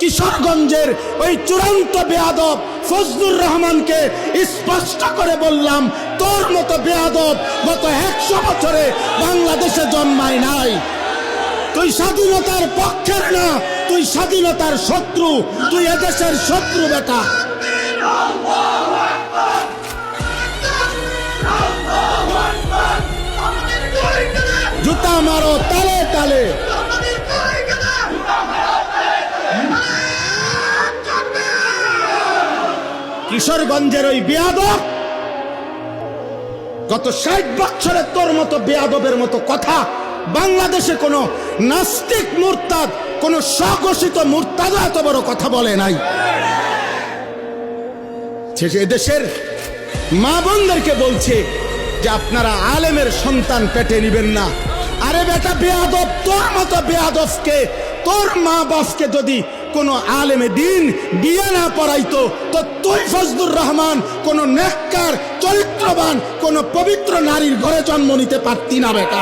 কিশোরগঞ্জের ওই চূড়ান্ত বেয়াদব ফজলুর রহমানকে স্পষ্ট করে বললাম, তোর মতো বেয়াদব গত 100 বছরে বাংলাদেশে জন্মায় নাই। তুই স্বাধীনতার পক্ষের না, তুই স্বাধীনতার শত্রু, তুই এদেশের শত্রু বেটা। জুতা মারো তালে তালে। কিশোরগঞ্জের ওই বেয়াদব গত 60 বছরে তোর মতো বেয়াদবের মতো কথা বাংলাদেশে কোনো নাস্তিক মুরতাদ, কোনো স্বঘোষিত মুরতাদ এত বড় কথা বলে নাই। এদেশের মা বোনদেরকে বলছে যে আপনারা আলেমের সন্তান পেটে নিবেন না। আরে বেটা বেয়াদব, তোর মতো বেয়াদবকে, তোর মা বাপকে যদি কোনো আলেমে দিন বিয়ে না পড়াইতো তো তুই ফজলুর রহমান কোনো নেককার চরিত্রবান কোনো পবিত্র নারীর ঘরে জন্ম নিতে পারতি না বেটা।